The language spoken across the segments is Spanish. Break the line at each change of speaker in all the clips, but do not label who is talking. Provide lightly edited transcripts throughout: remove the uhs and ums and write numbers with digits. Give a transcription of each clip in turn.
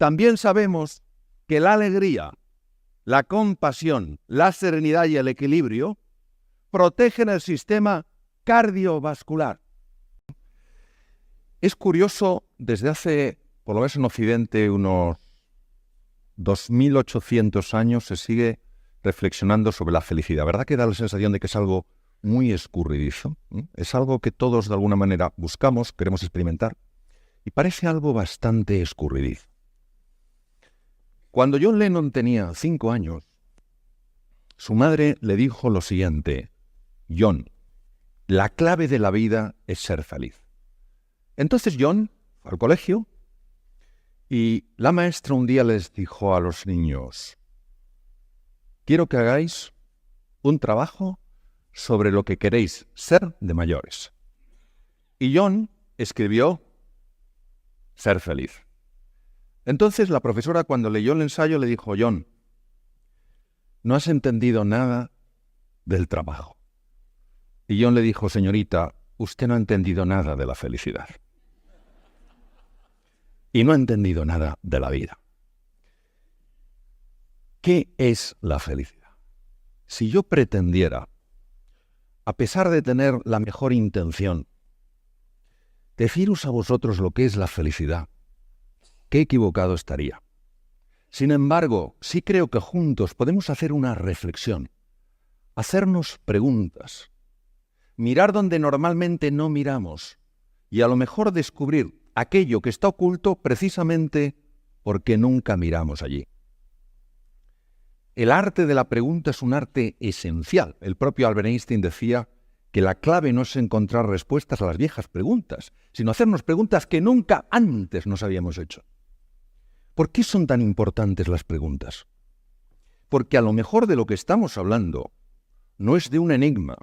También sabemos que la alegría, la compasión, la serenidad y el equilibrio protegen el sistema cardiovascular. Es curioso, desde hace, por lo menos en Occidente, unos 2800 años se sigue reflexionando sobre la felicidad. ¿Verdad que da la sensación de que es algo muy escurridizo? Es algo que todos de alguna manera buscamos, queremos experimentar, y parece algo bastante escurridizo. Cuando John Lennon tenía 5 años, su madre le dijo lo siguiente: John, la clave de la vida es ser feliz. Entonces John fue al colegio y la maestra un día les dijo a los niños: quiero que hagáis un trabajo sobre lo que queréis ser de mayores. Y John escribió ser feliz. Entonces la profesora, cuando leyó el ensayo, le dijo: John, no has entendido nada del trabajo. Y John le dijo: señorita, usted no ha entendido nada de la felicidad. Y no ha entendido nada de la vida. ¿Qué es la felicidad? Si yo pretendiera, a pesar de tener la mejor intención, deciros a vosotros lo que es la felicidad, qué equivocado estaría. Sin embargo, sí creo que juntos podemos hacer una reflexión, hacernos preguntas, mirar donde normalmente no miramos y a lo mejor descubrir aquello que está oculto precisamente porque nunca miramos allí. El arte de la pregunta es un arte esencial. El propio Albert Einstein decía que la clave no es encontrar respuestas a las viejas preguntas, sino hacernos preguntas que nunca antes nos habíamos hecho. ¿Por qué son tan importantes las preguntas? Porque a lo mejor de lo que estamos hablando no es de un enigma.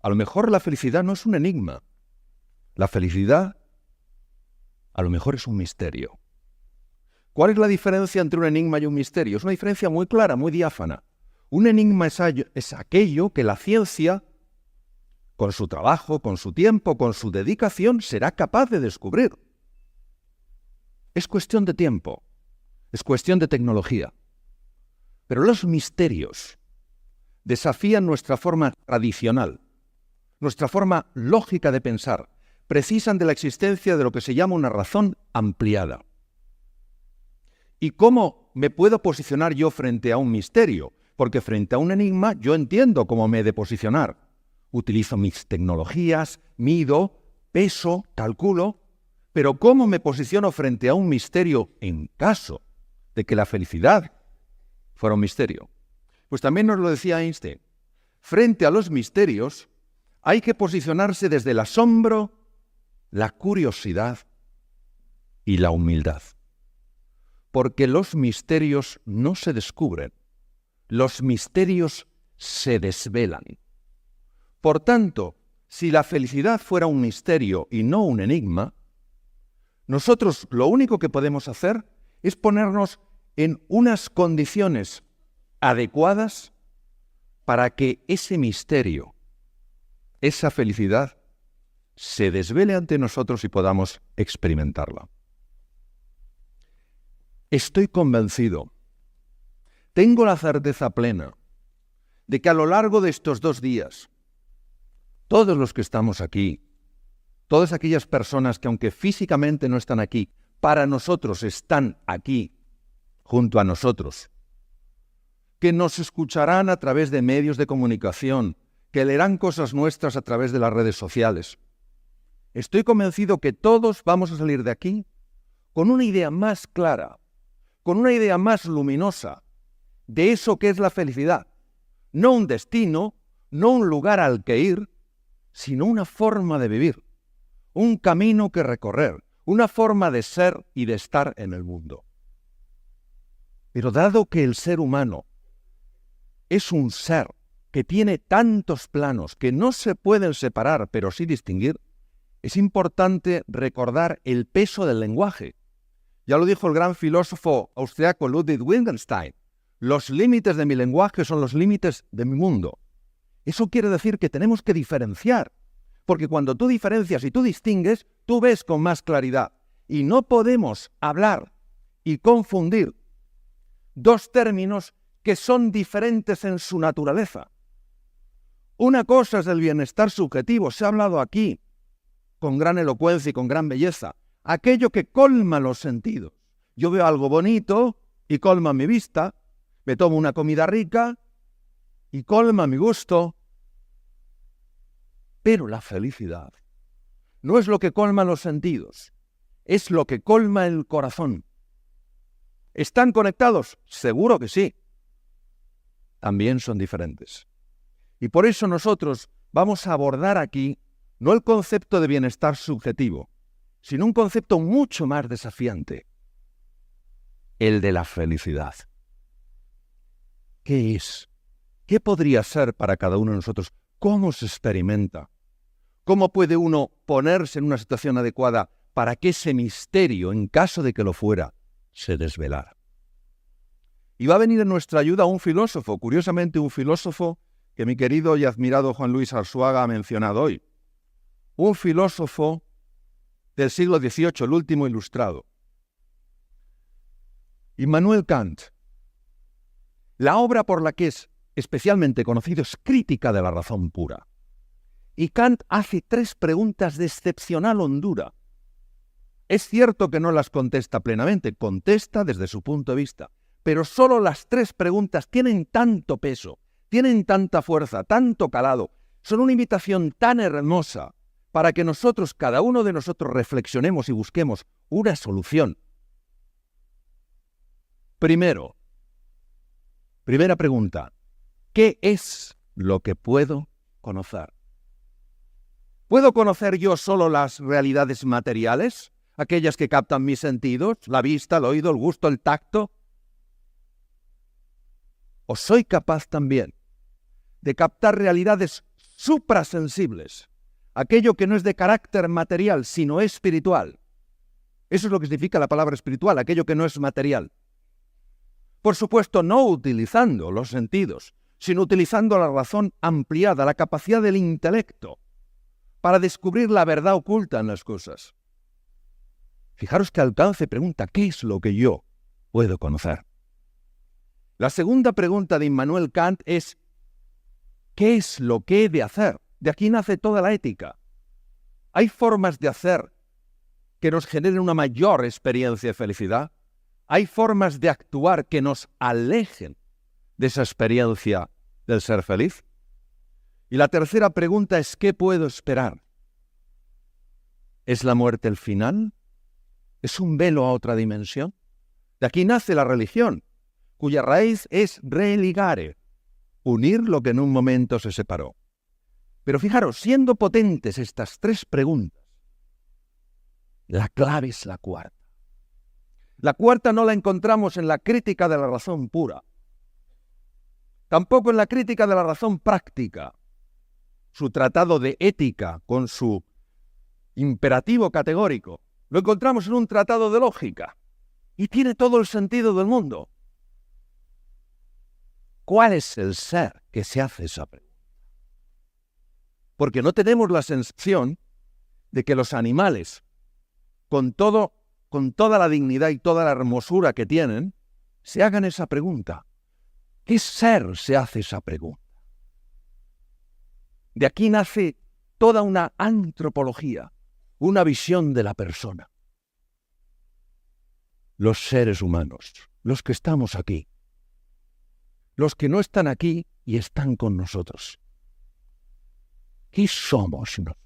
A lo mejor la felicidad no es un enigma. La felicidad a lo mejor es un misterio. ¿Cuál es la diferencia entre un enigma y un misterio? Es una diferencia muy clara, muy diáfana. Un enigma es aquello que la ciencia, con su trabajo, con su tiempo, con su dedicación, será capaz de descubrir. Es cuestión de tiempo, es cuestión de tecnología. Pero los misterios desafían nuestra forma tradicional, nuestra forma lógica de pensar, precisan de la existencia de lo que se llama una razón ampliada. ¿Y cómo me puedo posicionar yo frente a un misterio? Porque frente a un enigma yo entiendo cómo me he de posicionar. Utilizo mis tecnologías, mido, peso, calculo, pero ¿cómo me posiciono frente a un misterio en caso de que la felicidad fuera un misterio? Pues también nos lo decía Einstein. Frente a los misterios hay que posicionarse desde el asombro, la curiosidad y la humildad. Porque los misterios no se descubren, los misterios se desvelan. Por tanto, si la felicidad fuera un misterio y no un enigma, nosotros lo único que podemos hacer es ponernos en unas condiciones adecuadas para que ese misterio, esa felicidad, se desvele ante nosotros y podamos experimentarla. Estoy convencido, tengo la certeza plena de que a lo largo de estos 2 días, todos los que estamos aquí, todas aquellas personas que aunque físicamente no están aquí, para nosotros están aquí, junto a nosotros, que nos escucharán a través de medios de comunicación, que leerán cosas nuestras a través de las redes sociales. Estoy convencido que todos vamos a salir de aquí con una idea más clara, con una idea más luminosa de eso que es la felicidad. No un destino, no un lugar al que ir, sino una forma de vivir, un camino que recorrer, una forma de ser y de estar en el mundo. Pero dado que el ser humano es un ser que tiene tantos planos que no se pueden separar, pero sí distinguir, es importante recordar el peso del lenguaje. Ya lo dijo el gran filósofo austriaco Ludwig Wittgenstein: los límites de mi lenguaje son los límites de mi mundo. Eso quiere decir que tenemos que diferenciar, porque cuando tú diferencias y tú distingues, tú ves con más claridad. Y no podemos hablar y confundir dos términos que son diferentes en su naturaleza. Una cosa es el bienestar subjetivo, se ha hablado aquí con gran elocuencia y con gran belleza, aquello que colma los sentidos. Yo veo algo bonito y colma mi vista, me tomo una comida rica y colma mi gusto. Pero la felicidad no es lo que colma los sentidos, es lo que colma el corazón. ¿Están conectados? Seguro que sí. También son diferentes. Y por eso nosotros vamos a abordar aquí no el concepto de bienestar subjetivo, sino un concepto mucho más desafiante, el de la felicidad. ¿Qué es? ¿Qué podría ser para cada uno de nosotros? ¿Cómo se experimenta? ¿Cómo puede uno ponerse en una situación adecuada para que ese misterio, en caso de que lo fuera, se desvelara? Y va a venir en nuestra ayuda un filósofo, curiosamente un filósofo que mi querido y admirado Juan Luis Arzuaga ha mencionado hoy. Un filósofo del siglo XVIII, el último ilustrado. Immanuel Kant. La obra por la que es especialmente conocido es Crítica de la razón pura. Y Kant hace 3 preguntas de excepcional hondura. Es cierto que no las contesta plenamente, contesta desde su punto de vista, pero solo las 3 preguntas tienen tanto peso, tienen tanta fuerza, tanto calado, son una invitación tan hermosa para que nosotros, cada uno de nosotros, reflexionemos y busquemos una solución. Primera pregunta, ¿qué es lo que puedo conocer? ¿Puedo conocer yo solo las realidades materiales? Aquellas que captan mis sentidos, la vista, el oído, el gusto, el tacto. ¿O soy capaz también de captar realidades suprasensibles? Aquello que no es de carácter material, sino espiritual. Eso es lo que significa la palabra espiritual, aquello que no es material. Por supuesto, no utilizando los sentidos, sino utilizando la razón ampliada, la capacidad del intelecto, para descubrir la verdad oculta en las cosas. Fijaros que Alcance pregunta, ¿qué es lo que yo puedo conocer? La segunda pregunta de Immanuel Kant es, ¿qué es lo que he de hacer? De aquí nace toda la ética. ¿Hay formas de hacer que nos generen una mayor experiencia de felicidad? ¿Hay formas de actuar que nos alejen de esa experiencia del ser feliz? Y la tercera pregunta es, ¿qué puedo esperar? ¿Es la muerte el final? ¿Es un velo a otra dimensión? De aquí nace la religión, cuya raíz es religare, unir lo que en un momento se separó. Pero fijaros, siendo potentes estas 3 preguntas, la clave es la cuarta. La cuarta no la encontramos en la Crítica de la razón pura, tampoco en la Crítica de la razón práctica, su tratado de ética con su imperativo categórico. Lo encontramos en un tratado de lógica y tiene todo el sentido del mundo. ¿Cuál es el ser que se hace esa pregunta? Porque no tenemos la sensación de que los animales, con toda la dignidad y toda la hermosura que tienen, se hagan esa pregunta. ¿Qué ser se hace esa pregunta? De aquí nace toda una antropología, una visión de la persona. Los seres humanos, los que estamos aquí, los que no están aquí y están con nosotros. ¿Qué somos nosotros?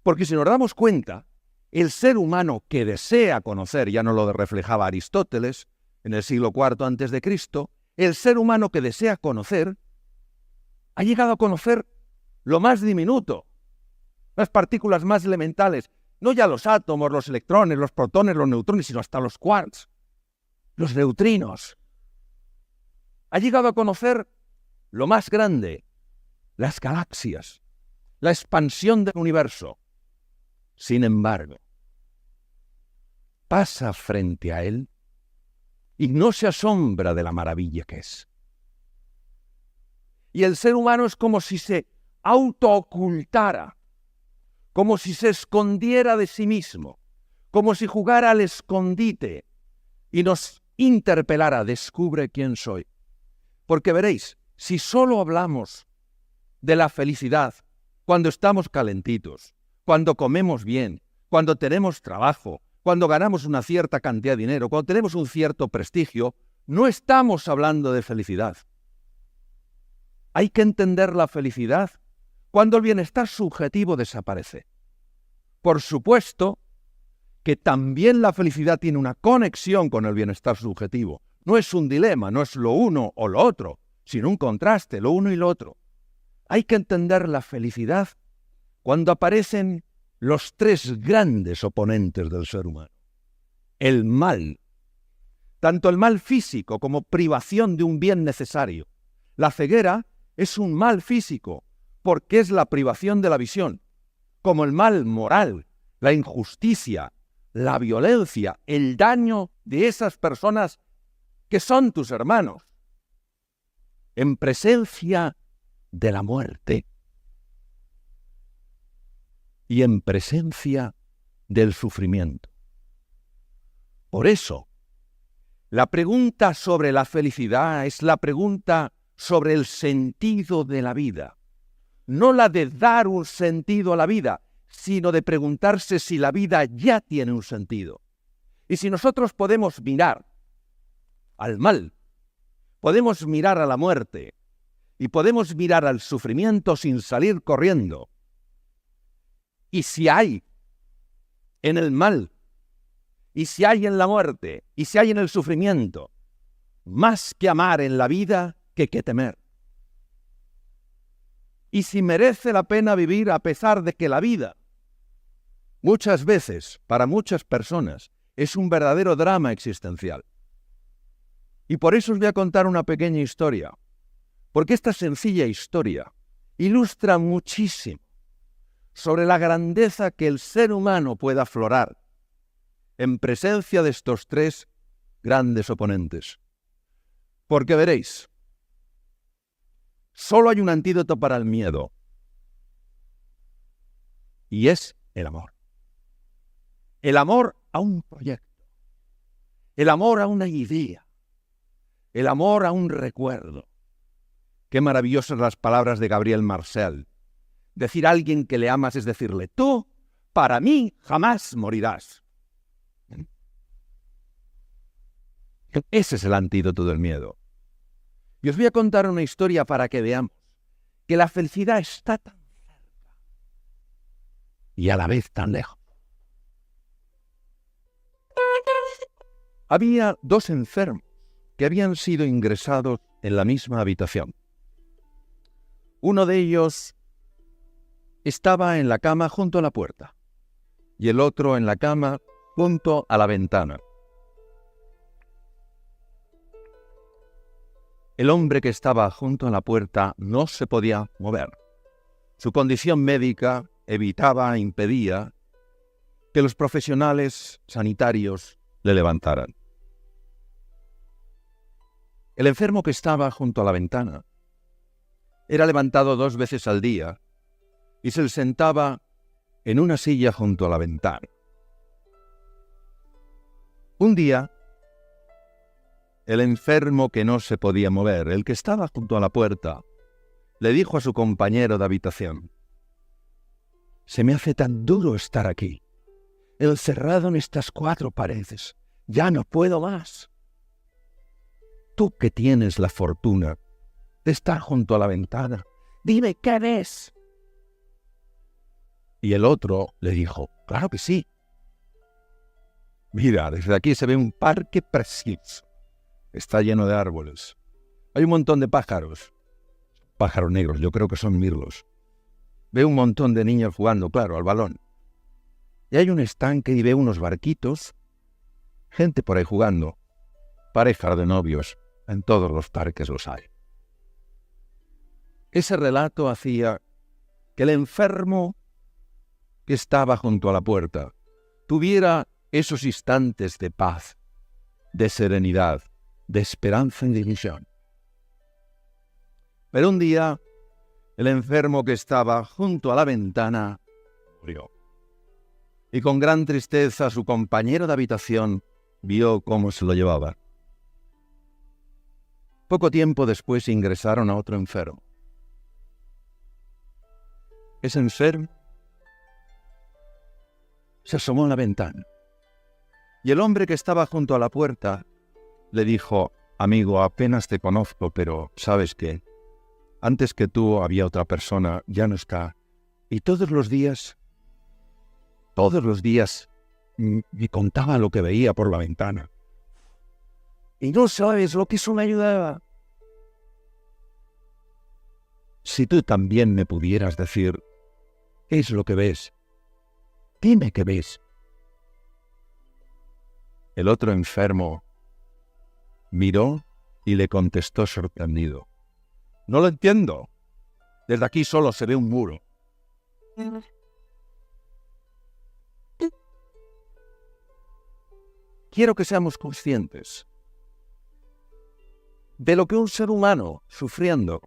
Porque si nos damos cuenta, el ser humano que desea conocer, ya no lo reflejaba Aristóteles en el siglo IV antes de Cristo, el ser humano que desea conocer ha llegado a conocer lo más diminuto, las partículas más elementales, no ya los átomos, los electrones, los protones, los neutrones, sino hasta los quarks, los neutrinos. Ha llegado a conocer lo más grande, las galaxias, la expansión del universo. Sin embargo, pasa frente a él y no se asombra de la maravilla que es. Y el ser humano es como si se autoocultara, como si se escondiera de sí mismo, como si jugara al escondite, y nos interpelara, descubre quién soy. Porque veréis, si solo hablamos de la felicidad cuando estamos calentitos, cuando comemos bien, cuando tenemos trabajo, cuando ganamos una cierta cantidad de dinero, cuando tenemos un cierto prestigio, no estamos hablando de felicidad. Hay que entender la felicidad cuando el bienestar subjetivo desaparece. Por supuesto que también la felicidad tiene una conexión con el bienestar subjetivo. No es un dilema, no es lo uno o lo otro, sino un contraste, lo uno y lo otro. Hay que entender la felicidad cuando aparecen los tres grandes oponentes del ser humano. El mal, tanto el mal físico como privación de un bien necesario. La ceguera es un mal físico porque es la privación de la visión, como el mal moral, la injusticia, la violencia, el daño de esas personas que son tus hermanos, en presencia de la muerte y en presencia del sufrimiento. Por eso, la pregunta sobre la felicidad es la pregunta sobre el sentido de la vida. No la de dar un sentido a la vida, sino de preguntarse si la vida ya tiene un sentido. Y si nosotros podemos mirar al mal, podemos mirar a la muerte y podemos mirar al sufrimiento sin salir corriendo. Y si hay en el mal, y si hay en la muerte, y si hay en el sufrimiento, más que amar en la vida que temer. Y si merece la pena vivir a pesar de que la vida, muchas veces, para muchas personas, es un verdadero drama existencial. Y por eso os voy a contar una pequeña historia, porque esta sencilla historia ilustra muchísimo sobre la grandeza que el ser humano puede aflorar en presencia de estos tres grandes oponentes. Porque veréis, solo hay un antídoto para el miedo, y es el amor. El amor a un proyecto, el amor a una idea, el amor a un recuerdo. Qué maravillosas las palabras de Gabriel Marcel. Decir a alguien que le amas es decirle, tú, para mí, jamás morirás. Ese es el antídoto del miedo. Y os voy a contar una historia para que veamos que la felicidad está tan cerca y a la vez tan lejos. Había dos enfermos que habían sido ingresados en la misma habitación. Uno de ellos estaba en la cama junto a la puerta y el otro en la cama junto a la ventana. El hombre que estaba junto a la puerta no se podía mover. Su condición médica impedía que los profesionales sanitarios le levantaran. El enfermo que estaba junto a la ventana era levantado 2 veces al día y se sentaba en una silla junto a la ventana. Un día, el enfermo que no se podía mover, el que estaba junto a la puerta, le dijo a su compañero de habitación: «Se me hace tan duro estar aquí, encerrado en estas 4 paredes. Ya no puedo más. Tú que tienes la fortuna de estar junto a la ventana, dime qué ves». Y el otro le dijo: «Claro que sí. Mira, desde aquí se ve un parque precioso. Está lleno de árboles. Hay un montón de pájaros. Pájaros negros, yo creo que son mirlos. Veo un montón de niños jugando, claro, al balón. Y hay un estanque y veo unos barquitos. Gente por ahí jugando. Parejas de novios. En todos los parques los hay». Ese relato hacía que el enfermo que estaba junto a la puerta tuviera esos instantes de paz, de serenidad, de esperanza y de ilusión. Pero un día, el enfermo que estaba junto a la ventana murió. Y con gran tristeza su compañero de habitación vio cómo se lo llevaba. Poco tiempo después ingresaron a otro enfermo. Ese enfermo se asomó a la ventana y el hombre que estaba junto a la puerta le dijo: amigo, apenas te conozco, pero ¿sabes qué? Antes que tú había otra persona, ya no está. Y todos los días, me contaba lo que veía por la ventana. Y no sabes lo que eso me ayudaba. Si tú también me pudieras decir, ¿qué es lo que ves? Dime qué ves. El otro enfermo miró y le contestó sorprendido: no lo entiendo. Desde aquí solo se ve un muro. Quiero que seamos conscientes de lo que un ser humano sufriendo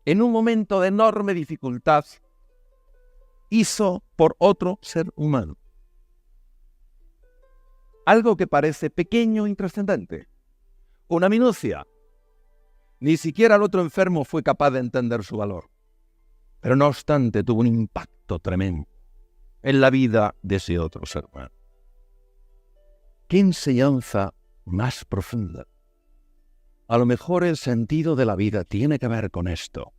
en un momento de enorme dificultad hizo por otro ser humano. Algo que parece pequeño e intrascendente, una minucia. Ni siquiera el otro enfermo fue capaz de entender su valor. Pero no obstante tuvo un impacto tremendo en la vida de ese otro ser humano. ¿Qué enseñanza más profunda? A lo mejor el sentido de la vida tiene que ver con esto,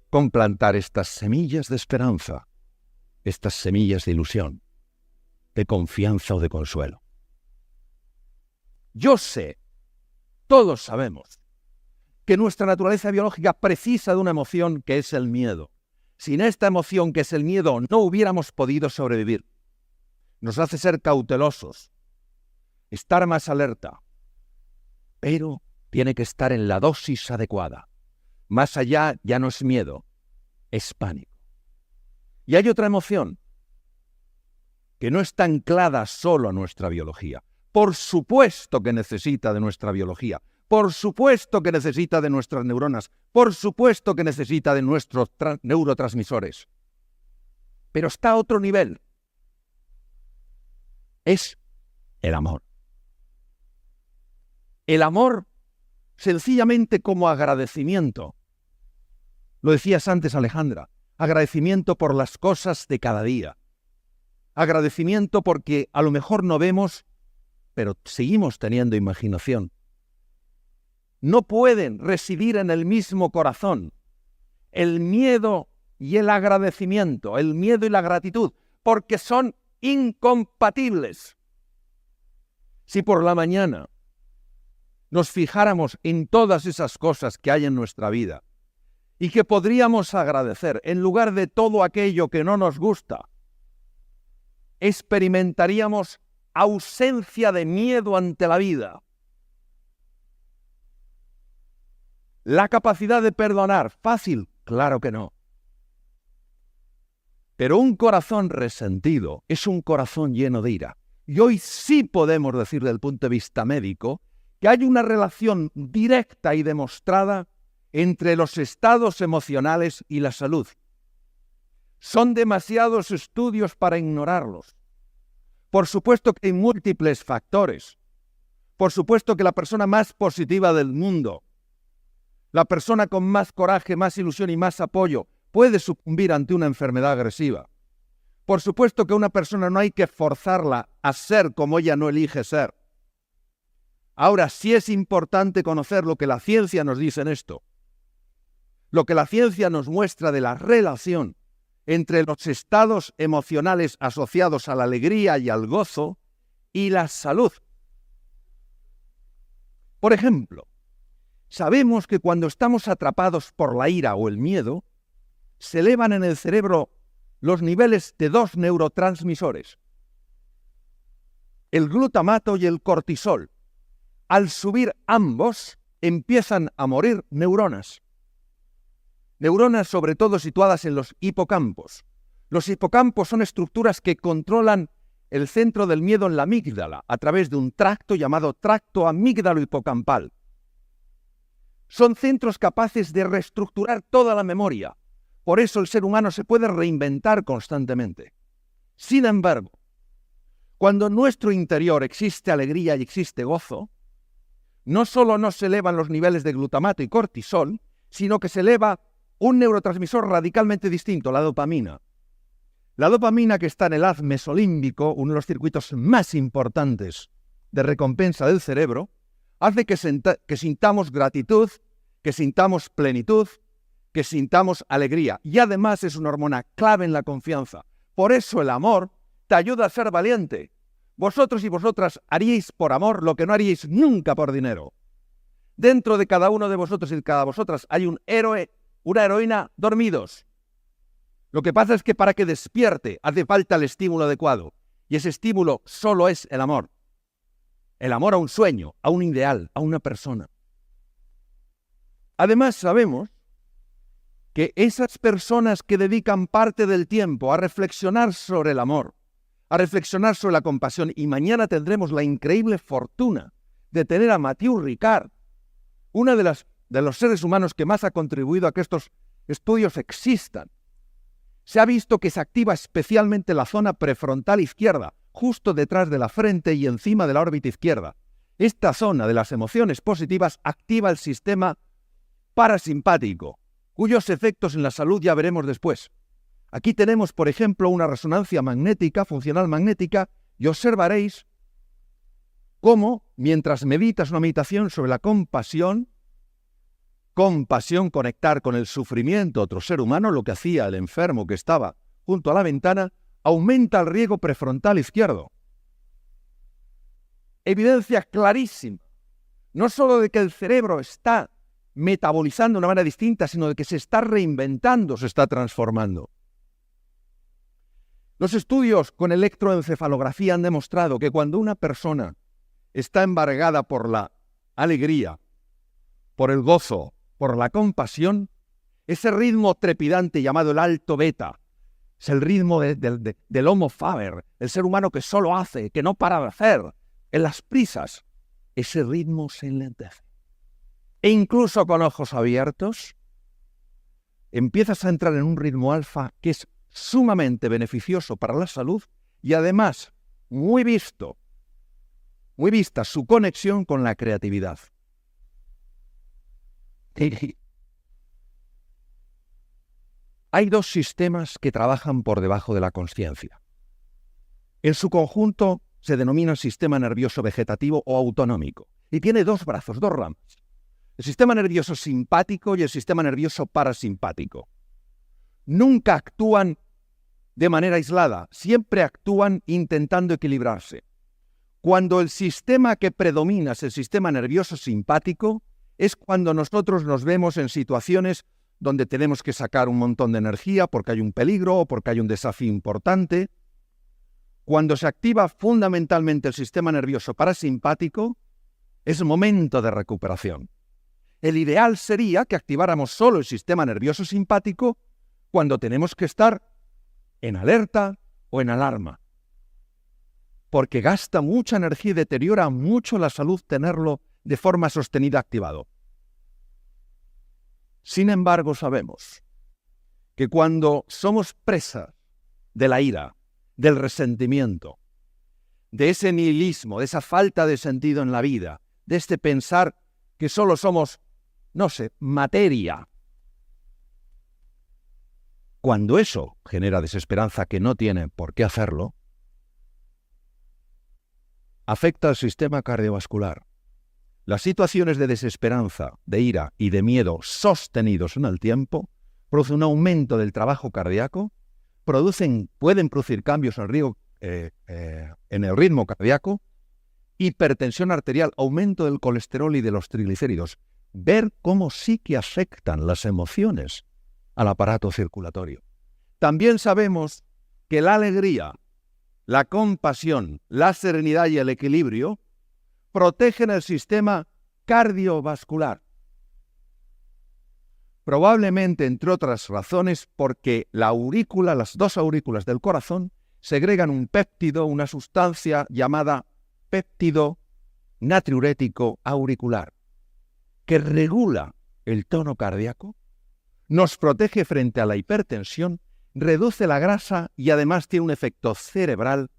con plantar estas semillas de esperanza, estas semillas de ilusión, de confianza o de consuelo. Yo sé, todos sabemos, que nuestra naturaleza biológica precisa de una emoción que es el miedo. Sin esta emoción que es el miedo no hubiéramos podido sobrevivir. Nos hace ser cautelosos, estar más alerta, pero tiene que estar en la dosis adecuada. Más allá ya no es miedo, es pánico. Y hay otra emoción que no está anclada solo a nuestra biología. Por supuesto que necesita de nuestra biología. Por supuesto que necesita de nuestras neuronas. Por supuesto que necesita de nuestros neurotransmisores. Pero está a otro nivel. Es el amor. El amor sencillamente como agradecimiento. Lo decías antes, Alejandra. Agradecimiento por las cosas de cada día. Agradecimiento porque a lo mejor no vemos, pero seguimos teniendo imaginación. No pueden residir en el mismo corazón el miedo y el agradecimiento, el miedo y la gratitud, porque son incompatibles. Si por la mañana nos fijáramos en todas esas cosas que hay en nuestra vida y que podríamos agradecer en lugar de todo aquello que no nos gusta, experimentaríamos ausencia de miedo ante la vida. ¿La capacidad de perdonar? ¿Fácil? Claro que no. Pero un corazón resentido es un corazón lleno de ira. Y hoy sí podemos decir desde el punto de vista médico que hay una relación directa y demostrada entre los estados emocionales y la salud. Son demasiados estudios para ignorarlos. Por supuesto que hay múltiples factores. Por supuesto que la persona más positiva del mundo, la persona con más coraje, más ilusión y más apoyo puede sucumbir ante una enfermedad agresiva. Por supuesto que una persona no hay que forzarla a ser como ella no elige ser. Ahora sí es importante conocer lo que la ciencia nos dice en esto. Lo que la ciencia nos muestra de la relación entre los estados emocionales asociados a la alegría y al gozo y la salud. Por ejemplo, sabemos que cuando estamos atrapados por la ira o el miedo, se elevan en el cerebro los niveles de dos neurotransmisores, el glutamato y el cortisol. Al subir ambos, empiezan a morir neuronas. Neuronas sobre todo situadas en los hipocampos. Los hipocampos son estructuras que controlan el centro del miedo en la amígdala a través de un tracto llamado tracto amígdalo-hipocampal. Son centros capaces de reestructurar toda la memoria. Por eso el ser humano se puede reinventar constantemente. Sin embargo, Cuando en nuestro interior existe alegría y existe gozo, no solo no se elevan los niveles de glutamato y cortisol, sino que se eleva un neurotransmisor radicalmente distinto, la dopamina. La dopamina, que está en el haz mesolímbico, uno de los circuitos más importantes de recompensa del cerebro, hace que sintamos gratitud, que sintamos plenitud, que sintamos alegría. Y además es una hormona clave en la confianza. Por eso el amor te ayuda a ser valiente. Vosotros y vosotras haríais por amor lo que no haríais nunca por dinero. Dentro de cada uno de vosotros y de cada vosotras hay un héroe, una heroína dormidos. Lo que pasa es que para que despierte hace falta el estímulo adecuado. Y ese estímulo solo es el amor. El amor a un sueño, a un ideal, a una persona. Además sabemos que esas personas que dedican parte del tiempo a reflexionar sobre el amor, a reflexionar sobre la compasión, y mañana tendremos la increíble fortuna de tener a Mathieu Ricard, uno de los seres humanos que más ha contribuido a que estos estudios existan. Se ha visto que se activa especialmente la zona prefrontal izquierda, justo detrás de la frente y encima de la órbita izquierda. Esta zona de las emociones positivas activa el sistema parasimpático, cuyos efectos en la salud ya veremos después. Aquí tenemos, por ejemplo, una resonancia magnética, funcional magnética, y observaréis cómo, mientras meditas una meditación sobre la compasión, conectar con el sufrimiento de otro ser humano, lo que hacía el enfermo que estaba junto a la ventana, aumenta el riego prefrontal izquierdo. Evidencia clarísima, no solo de que el cerebro está metabolizando de una manera distinta, sino de que se está reinventando, se está transformando. Los estudios con electroencefalografía han demostrado que cuando una persona está embargada por la alegría, por el gozo, por la compasión, ese ritmo trepidante llamado el alto beta, es el ritmo del Homo faber, el ser humano que solo hace, que no para de hacer, en las prisas, ese ritmo se enlentece. E incluso con ojos abiertos, empiezas a entrar en un ritmo alfa que es sumamente beneficioso para la salud y además muy vista su conexión con la creatividad. Hay dos sistemas que trabajan por debajo de la consciencia. En su conjunto se denomina sistema nervioso vegetativo o autonómico y tiene dos brazos, dos ramas. El sistema nervioso simpático y el sistema nervioso parasimpático. Nunca actúan de manera aislada, siempre actúan intentando equilibrarse. Cuando el sistema que predomina es el sistema nervioso simpático, es cuando nosotros nos vemos en situaciones donde tenemos que sacar un montón de energía porque hay un peligro o porque hay un desafío importante. Cuando se activa fundamentalmente el sistema nervioso parasimpático, es momento de recuperación. El ideal sería que activáramos solo el sistema nervioso simpático cuando tenemos que estar en alerta o en alarma, porque gasta mucha energía y deteriora mucho la salud tenerlo de forma sostenida activado. Sin embargo, sabemos que cuando somos presas de la ira, del resentimiento, de ese nihilismo, de esa falta de sentido en la vida, de este pensar que solo somos, materia, cuando eso genera desesperanza, que no tiene por qué hacerlo, afecta al sistema cardiovascular. Las situaciones de desesperanza, de ira y de miedo sostenidos en el tiempo producen un aumento del trabajo cardíaco, pueden producir cambios en el ritmo cardíaco, hipertensión arterial, aumento del colesterol y de los triglicéridos. Ver cómo sí que afectan las emociones al aparato circulatorio. También sabemos que la alegría, la compasión, la serenidad y el equilibrio protegen el sistema cardiovascular. Probablemente, entre otras razones, porque las dos aurículas del corazón segregan un péptido, una sustancia llamada péptido natriurético auricular, que regula el tono cardíaco, nos protege frente a la hipertensión, reduce la grasa y además tiene un efecto cerebral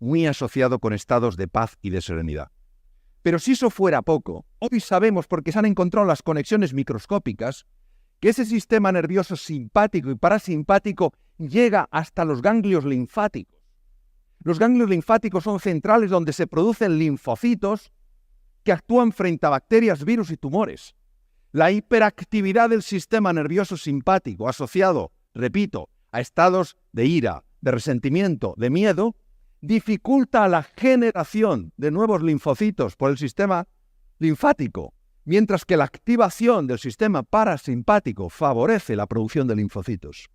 muy asociado con estados de paz y de serenidad. Pero si eso fuera poco, hoy sabemos, porque se han encontrado las conexiones microscópicas, que ese sistema nervioso simpático y parasimpático llega hasta los ganglios linfáticos. Los ganglios linfáticos son centrales donde se producen linfocitos que actúan frente a bacterias, virus y tumores. La hiperactividad del sistema nervioso simpático asociado, repito, a estados de ira, de resentimiento, de miedo, dificulta la generación de nuevos linfocitos por el sistema linfático, mientras que la activación del sistema parasimpático favorece la producción de linfocitos.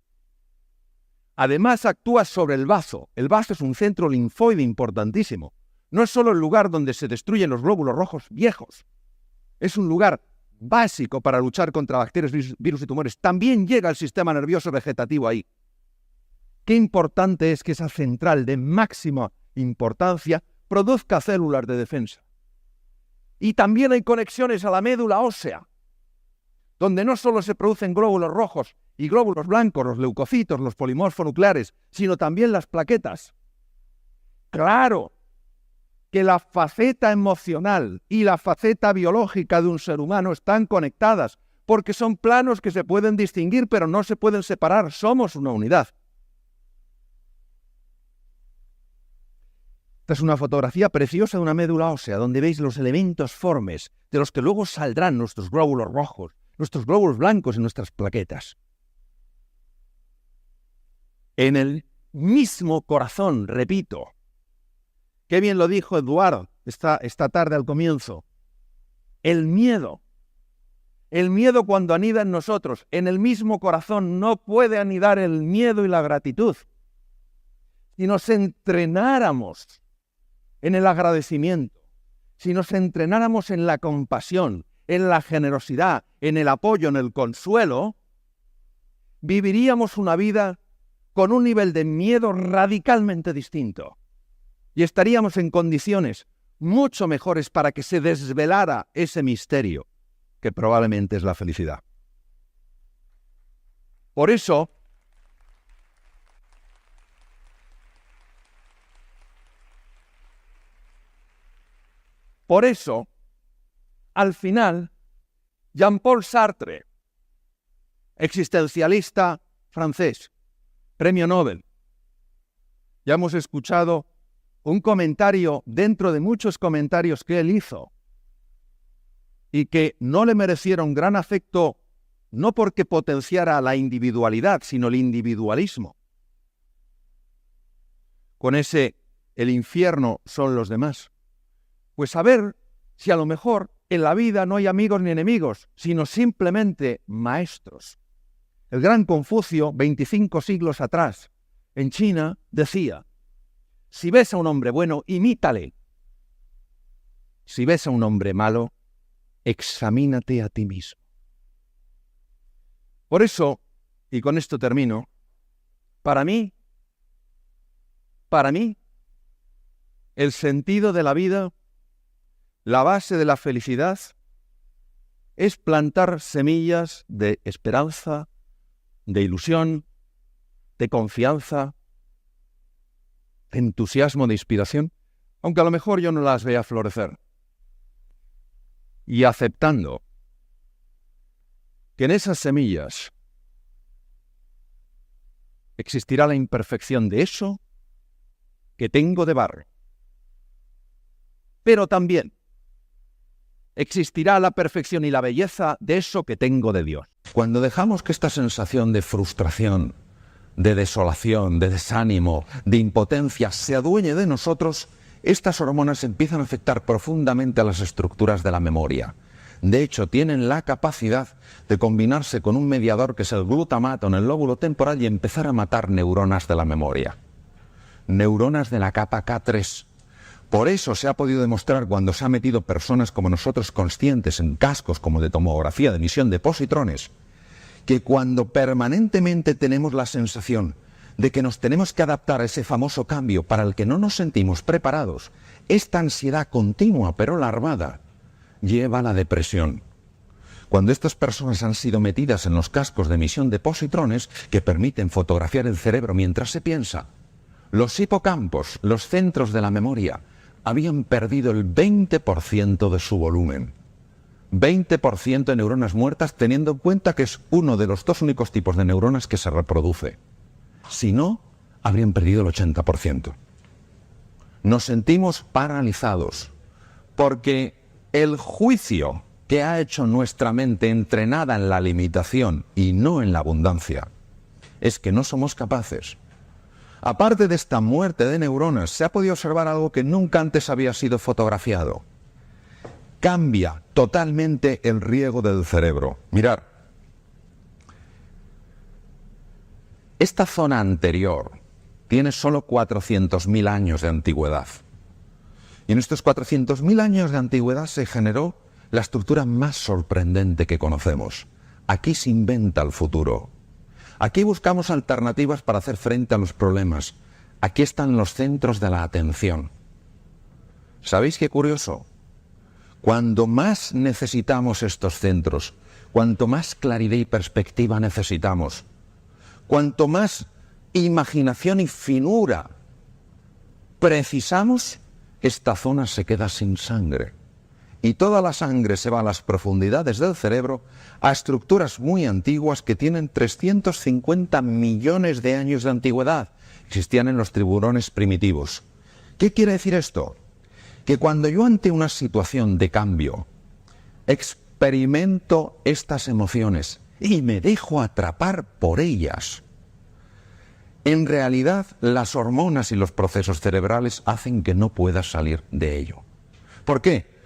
Además, actúa sobre el bazo. El bazo es un centro linfoide importantísimo. No es solo el lugar donde se destruyen los glóbulos rojos viejos. Es un lugar básico para luchar contra bacterias, virus y tumores. También llega el sistema nervioso vegetativo ahí. Qué importante es que esa central de máxima importancia produzca células de defensa. Y también hay conexiones a la médula ósea, donde no solo se producen glóbulos rojos y glóbulos blancos, los leucocitos, los polimorfonucleares, sino también las plaquetas. Claro que la faceta emocional y la faceta biológica de un ser humano están conectadas, porque son planos que se pueden distinguir, pero no se pueden separar. Somos una unidad. Esta es una fotografía preciosa de una médula ósea, donde veis los elementos formes, de los que luego saldrán nuestros glóbulos rojos, nuestros glóbulos blancos y nuestras plaquetas. En el mismo corazón, repito, qué bien lo dijo Eduard esta tarde al comienzo, el miedo cuando anida en nosotros, en el mismo corazón no puede anidar el miedo y la gratitud. Si nos entrenáramos en el agradecimiento, si nos entrenáramos en la compasión, en la generosidad, en el apoyo, en el consuelo, viviríamos una vida con un nivel de miedo radicalmente distinto y estaríamos en condiciones mucho mejores para que se desvelara ese misterio que probablemente es la felicidad. Por eso, al final, Jean-Paul Sartre, existencialista francés, premio Nobel, ya hemos escuchado un comentario dentro de muchos comentarios que él hizo y que no le merecieron gran afecto, no porque potenciara la individualidad, sino el individualismo. Con ese, el infierno son los demás. Pues a ver si a lo mejor en la vida no hay amigos ni enemigos, sino simplemente maestros. El gran Confucio, 25 siglos atrás, en China, decía: si ves a un hombre bueno, imítale. Si ves a un hombre malo, examínate a ti mismo. Por eso, y con esto termino, para mí, el sentido de la vida, la base de la felicidad, es plantar semillas de esperanza, de ilusión, de confianza, de entusiasmo, de inspiración, aunque a lo mejor yo no las vea florecer. Y aceptando que en esas semillas existirá la imperfección de eso que tengo de barro. Pero también existirá la perfección y la belleza de eso que tengo de Dios. Cuando dejamos que esta sensación de frustración, de desolación, de desánimo, de impotencia se adueñe de nosotros, estas hormonas empiezan a afectar profundamente a las estructuras de la memoria. De hecho, tienen la capacidad de combinarse con un mediador que es el glutamato en el lóbulo temporal y empezar a matar neuronas de la memoria. Neuronas de la capa K3. Por eso se ha podido demostrar cuando se ha metido personas como nosotros conscientes en cascos como de tomografía de emisión de positrones, que cuando permanentemente tenemos la sensación de que nos tenemos que adaptar a ese famoso cambio para el que no nos sentimos preparados, esta ansiedad continua pero larvada lleva a la depresión. Cuando estas personas han sido metidas en los cascos de emisión de positrones que permiten fotografiar el cerebro mientras se piensa, Los hipocampos, los centros de la memoria, habían perdido el 20% de su volumen. 20% de neuronas muertas, teniendo en cuenta que es uno de los dos únicos tipos de neuronas que se reproduce. Si no, habrían perdido el 80%. Nos sentimos paralizados porque el juicio que ha hecho nuestra mente entrenada en la limitación y no en la abundancia es que no somos capaces. Aparte de esta muerte de neuronas, se ha podido observar algo que nunca antes había sido fotografiado. Cambia totalmente el riego del cerebro. Mirad, esta zona anterior tiene solo 400.000 años de antigüedad. Y en estos 400.000 años de antigüedad se generó la estructura más sorprendente que conocemos. Aquí se inventa el futuro. Aquí buscamos alternativas para hacer frente a los problemas. Aquí están los centros de la atención. ¿Sabéis qué curioso? Cuando más necesitamos estos centros, cuanto más claridad y perspectiva necesitamos, cuanto más imaginación y finura precisamos, esta zona se queda sin sangre. Y toda la sangre se va a las profundidades del cerebro, a estructuras muy antiguas que tienen 350 millones de años de antigüedad. Existían en los tiburones primitivos. ¿Qué quiere decir esto? Que cuando yo ante una situación de cambio experimento estas emociones y me dejo atrapar por ellas, en realidad las hormonas y los procesos cerebrales hacen que no pueda salir de ello. ¿Por qué?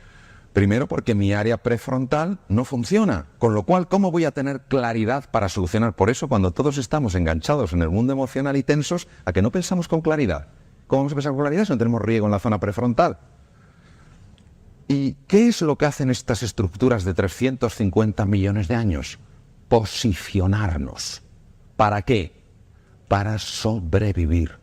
Primero porque mi área prefrontal no funciona, con lo cual ¿cómo voy a tener claridad para solucionar? Por eso cuando todos estamos enganchados en el mundo emocional y tensos, ¿a que no pensamos con claridad? ¿Cómo vamos a pensar con claridad si no tenemos riego en la zona prefrontal? ¿Y qué es lo que hacen estas estructuras de 350 millones de años? Posicionarnos. ¿Para qué? Para sobrevivir.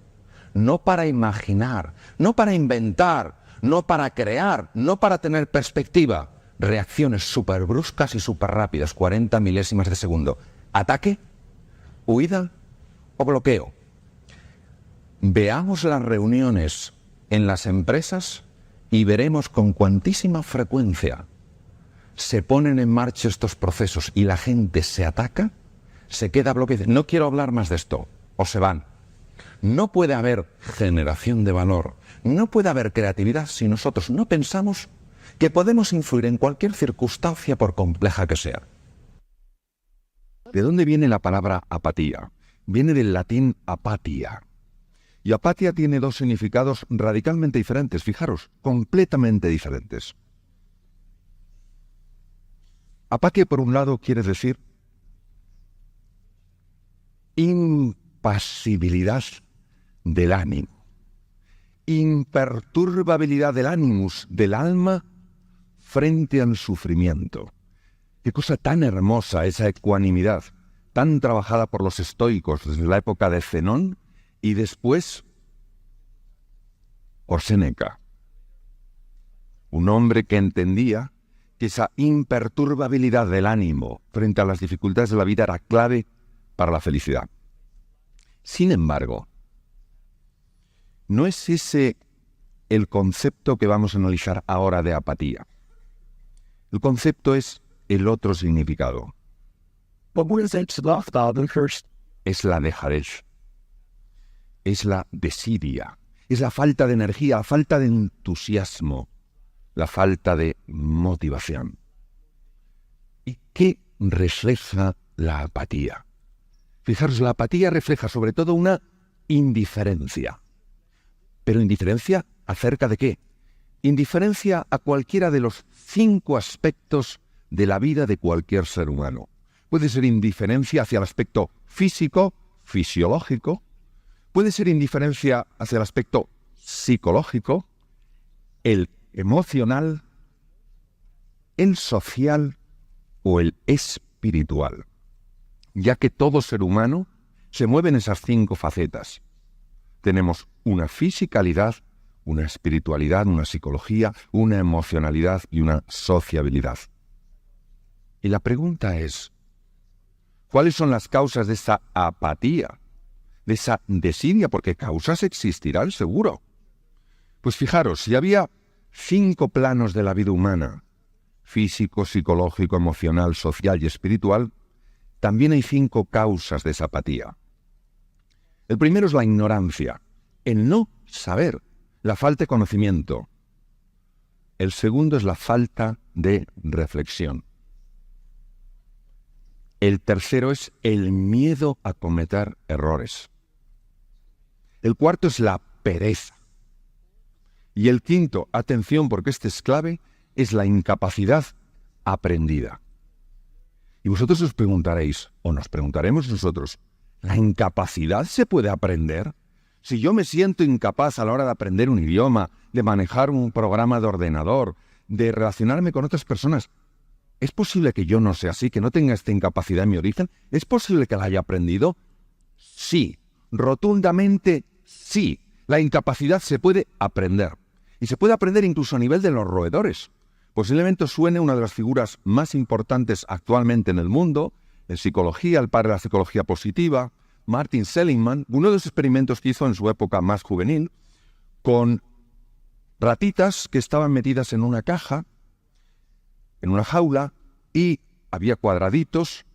No para imaginar, no para inventar, no para crear, no para tener perspectiva. Reacciones súper bruscas y súper rápidas, 40 milésimas de segundo. Ataque, huida o bloqueo. Veamos las reuniones en las empresas y veremos con cuantísima frecuencia se ponen en marcha estos procesos y la gente se ataca, se queda bloqueada. No quiero hablar más de esto, o se van. No puede haber generación de valor, no puede haber creatividad si nosotros no pensamos que podemos influir en cualquier circunstancia por compleja que sea. ¿De dónde viene la palabra apatía? Viene del latín apatia. Y apatia tiene dos significados radicalmente diferentes, fijaros, completamente diferentes. Apatia, por un lado, quiere decir impasibilidad del ánimo, imperturbabilidad del ánimus, del alma, frente al sufrimiento. Qué cosa tan hermosa esa ecuanimidad, tan trabajada por los estoicos desde la época de Zenón y después por Séneca. Un hombre que entendía que esa imperturbabilidad del ánimo frente a las dificultades de la vida era clave para la felicidad. Sin embargo, no es ese el concepto que vamos a analizar ahora de apatía. El concepto es el otro significado. Es la dejadez. Es la desidia. Es la falta de energía, la falta de entusiasmo, la falta de motivación. ¿Y qué refleja la apatía? Fijaros, la apatía refleja sobre todo una indiferencia. ¿Pero indiferencia acerca de qué? Indiferencia a cualquiera de los 5 aspectos de la vida de cualquier ser humano. Puede ser indiferencia hacia el aspecto físico, fisiológico. Puede ser indiferencia hacia el aspecto psicológico, el emocional, el social o el espiritual, ya que todo ser humano se mueve en esas 5 facetas. Tenemos una fisicalidad, una espiritualidad, una psicología, una emocionalidad y una sociabilidad. Y la pregunta es, ¿cuáles son las causas de esa apatía? de esa desidia, porque causas existirán seguro. Pues fijaros, si había 5 planos de la vida humana, físico, psicológico, emocional, social y espiritual, también hay 5 causas de esa apatía. El primero es la ignorancia, el no saber, la falta de conocimiento. El segundo es la falta de reflexión. El tercero es el miedo a cometer errores. El cuarto es la pereza. Y el quinto, atención porque este es clave, es la incapacidad aprendida. Y vosotros os preguntaréis, o nos preguntaremos nosotros, ¿la incapacidad se puede aprender? Si yo me siento incapaz a la hora de aprender un idioma, de manejar un programa de ordenador, de relacionarme con otras personas, ¿es posible que yo no sea así, que no tenga esta incapacidad en mi origen? ¿Es posible que la haya aprendido? Sí, rotundamente sí. La incapacidad se puede aprender. Y se puede aprender incluso a nivel de los roedores. Posiblemente os suene una de las figuras más importantes actualmente en el mundo, en psicología, el padre de la psicología positiva, Martin Seligman, uno de los experimentos que hizo en su época más juvenil, con ratitas que estaban metidas en una caja, en una jaula, y había cuadraditos,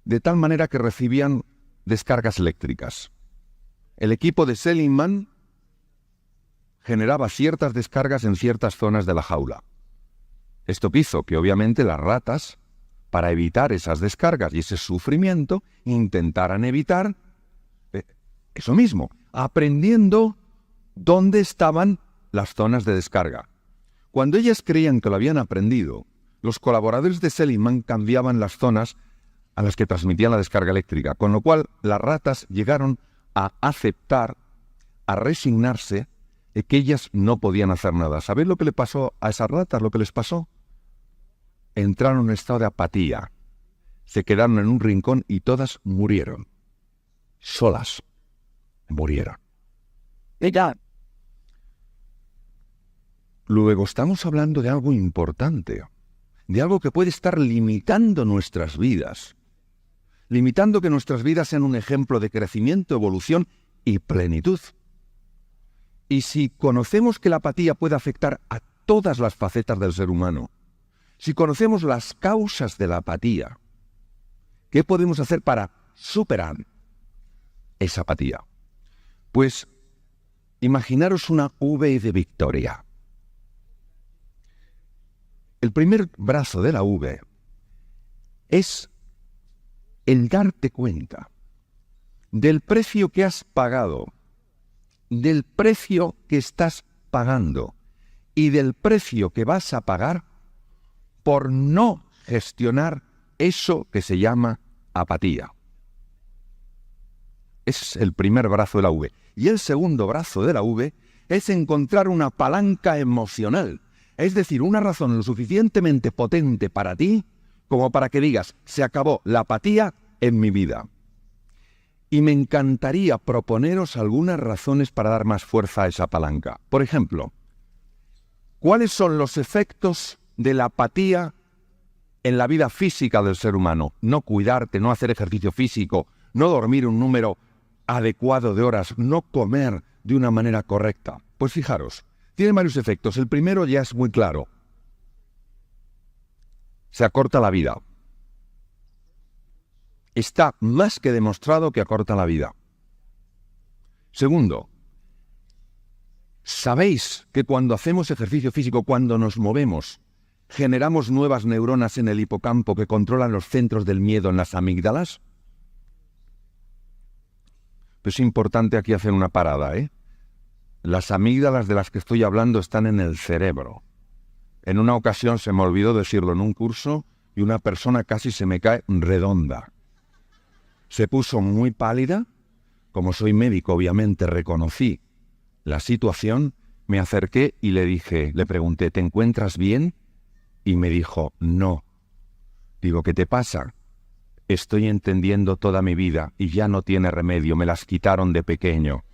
de tal manera que recibían descargas eléctricas. El equipo de Seligman generaba ciertas descargas en ciertas zonas de la jaula. Esto hizo que obviamente las ratas, para evitar esas descargas y ese sufrimiento, intentaran evitar eso mismo, aprendiendo dónde estaban las zonas de descarga. Cuando ellas creían que lo habían aprendido, los colaboradores de Seligman cambiaban las zonas a las que transmitían la descarga eléctrica, con lo cual las ratas llegaron a aceptar, a resignarse, que ellas no podían hacer nada. ¿Sabéis lo que le pasó a esas ratas? Lo que les pasó. Entraron en un estado de apatía. Se quedaron en un rincón y todas murieron. Solas. Murieron. Ella. Luego estamos hablando de algo importante. De algo que puede estar limitando nuestras vidas. Limitando que nuestras vidas sean un ejemplo de crecimiento, evolución y plenitud. Y si conocemos que la apatía puede afectar a todas las facetas del ser humano, si conocemos las causas de la apatía, ¿qué podemos hacer para superar esa apatía? Pues imaginaros una V de Victoria. El primer brazo de la V es el darte cuenta del precio que has pagado, del precio que estás pagando y del precio que vas a pagar por no gestionar eso que se llama apatía. Ese es el primer brazo de la V. Y el segundo brazo de la V es encontrar una palanca emocional, es decir, una razón lo suficientemente potente para ti como para que digas, se acabó la apatía en mi vida. Y me encantaría proponeros algunas razones para dar más fuerza a esa palanca. Por ejemplo, ¿cuáles son los efectos de la apatía en la vida física del ser humano? No cuidarte, no hacer ejercicio físico, no dormir un número adecuado de horas, no comer de una manera correcta. Pues fijaros, tiene varios efectos. El primero ya es muy claro. Se acorta la vida. Está más que demostrado que acorta la vida. Segundo, ¿sabéis que cuando hacemos ejercicio físico, cuando nos movemos, generamos nuevas neuronas en el hipocampo que controlan los centros del miedo en las amígdalas? Pues es importante aquí hacer una parada, ¿eh? Las amígdalas de las que estoy hablando están en el cerebro. En una ocasión se me olvidó decirlo en un curso y una persona casi se me cae redonda. Se puso muy pálida. Como soy médico, obviamente reconocí la situación, me acerqué y le pregunté, ¿te encuentras bien? Y me dijo, no. Digo, ¿qué te pasa? Estoy entendiendo toda mi vida y ya no tiene remedio, me las quitaron de pequeño.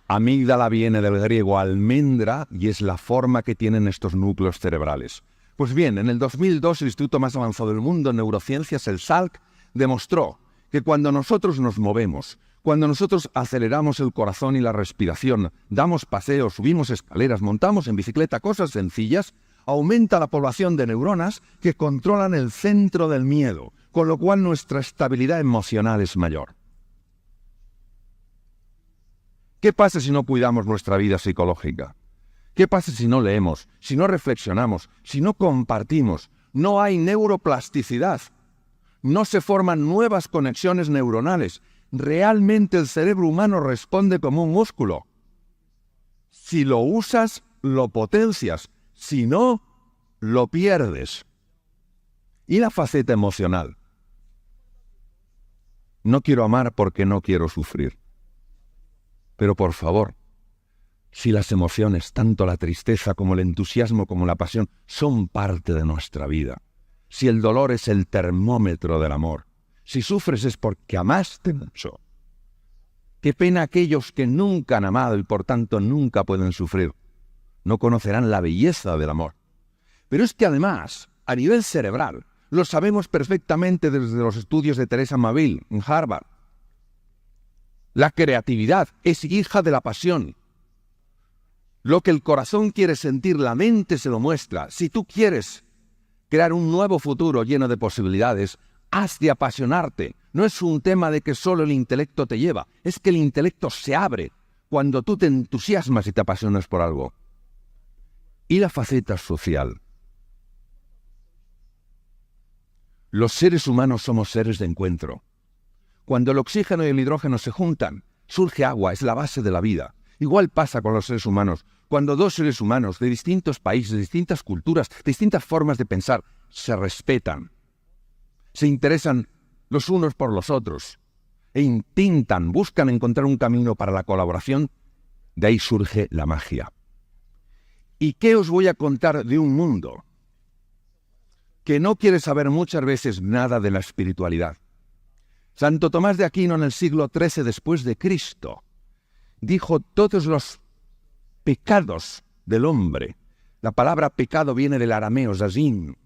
Amígdala viene del griego almendra y es la forma que tienen estos núcleos cerebrales. Pues bien, en el 2002 el Instituto más avanzado del mundo en neurociencias, el Salk, demostró que cuando nosotros nos movemos, cuando nosotros aceleramos el corazón y la respiración, damos paseos, subimos escaleras, montamos en bicicleta, cosas sencillas, aumenta la población de neuronas que controlan el centro del miedo, con lo cual nuestra estabilidad emocional es mayor. ¿Qué pasa si no cuidamos nuestra vida psicológica? ¿Qué pasa si no leemos, si no reflexionamos, si no compartimos? No hay neuroplasticidad. No se forman nuevas conexiones neuronales. Realmente el cerebro humano responde como un músculo. Si lo usas, lo potencias. Si no, lo pierdes. ¿Y la faceta emocional? No quiero amar porque no quiero sufrir. Pero por favor, si las emociones, tanto la tristeza como el entusiasmo como la pasión, son parte de nuestra vida, si el dolor es el termómetro del amor, si sufres es porque amaste mucho, qué pena aquellos que nunca han amado y por tanto nunca pueden sufrir. No conocerán la belleza del amor. Pero es que además, a nivel cerebral, lo sabemos perfectamente desde los estudios de Teresa Maville en Harvard. La creatividad es hija de la pasión. Lo que el corazón quiere sentir, la mente se lo muestra. Si tú quieres crear un nuevo futuro lleno de posibilidades, has de apasionarte. No es un tema de que solo el intelecto te lleva, es que el intelecto se abre cuando tú te entusiasmas y te apasionas por algo. ¿Y la faceta social? Los seres humanos somos seres de encuentro. Cuando el oxígeno y el hidrógeno se juntan, surge agua, es la base de la vida. Igual pasa con los seres humanos. Cuando dos seres humanos de distintos países, distintas culturas, distintas formas de pensar, se respetan, se interesan los unos por los otros e buscan encontrar un camino para la colaboración, de ahí surge la magia. ¿Y qué os voy a contar de un mundo que no quiere saber muchas veces nada de la espiritualidad? Santo Tomás de Aquino en el siglo XIII después de Cristo dijo todos los pecados del hombre. La palabra pecado viene del arameo, zazín.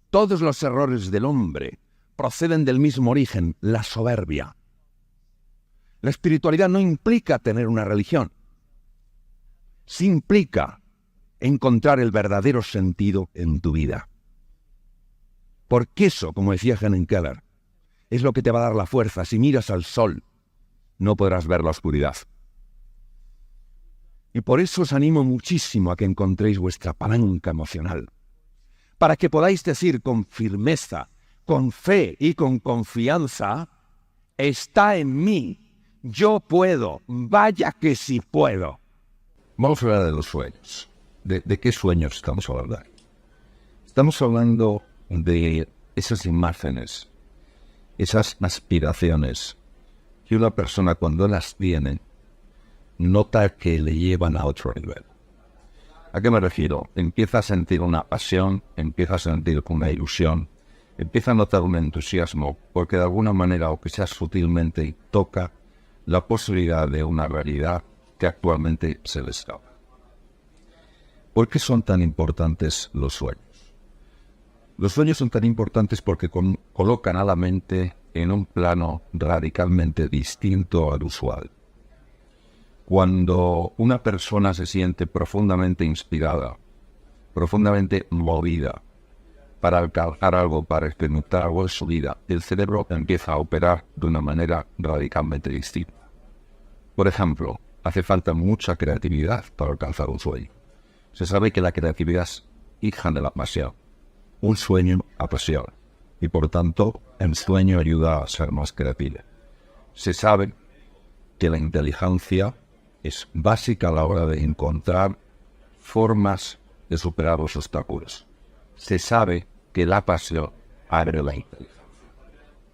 Todos los errores del hombre proceden del mismo origen, la soberbia. La espiritualidad no implica tener una religión. Sí implica encontrar el verdadero sentido en tu vida. Porque eso, como decía Helen Keller, es lo que te va a dar la fuerza. Si miras al sol, no podrás ver la oscuridad. Y por eso os animo muchísimo a que encontréis vuestra palanca emocional, para que podáis decir con firmeza, con fe y con confianza, está en mí, yo puedo, vaya que sí puedo. Vamos a hablar de los sueños. ¿De qué sueños estamos hablando? Estamos hablando de esas imágenes, esas aspiraciones que una persona cuando las tiene nota que le llevan a otro nivel. ¿A qué me refiero? Empieza a sentir una pasión, empieza a sentir una ilusión, empieza a notar un entusiasmo, porque de alguna manera, aunque sea sutilmente, toca la posibilidad de una realidad que actualmente se le escapa. ¿Por qué son tan importantes los sueños? Los sueños son tan importantes porque colocan a la mente en un plano radicalmente distinto al usual. Cuando una persona se siente profundamente inspirada, profundamente movida para alcanzar algo, para experimentar algo en su vida, el cerebro empieza a operar de una manera radicalmente distinta. Por ejemplo, hace falta mucha creatividad para alcanzar un sueño. Se sabe que la creatividad es hija de la pasión. Un sueño apasiona y por tanto el sueño ayuda a ser más creativo. Se sabe que la inteligencia es básica a la hora de encontrar formas de superar los obstáculos. Se sabe que la pasión abre la inteligencia.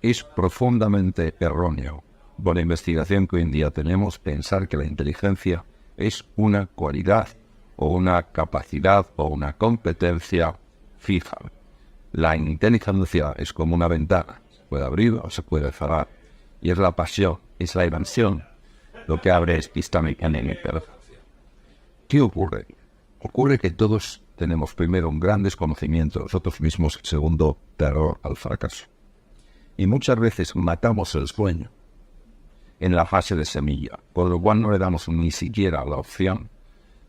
Es profundamente erróneo, por la investigación que hoy en día tenemos, pensar que la inteligencia es una cualidad o una capacidad o una competencia fija. La inteligencia es como una ventana, se puede abrir o se puede cerrar, y es la pasión, es la evasión, lo que abre es pista mecánica. ¿Qué ocurre? Ocurre que todos tenemos primero un gran desconocimiento de nosotros mismos, segundo, terror al fracaso.
Y muchas veces matamos el sueño en la fase de semilla, por lo cual no le damos ni siquiera la opción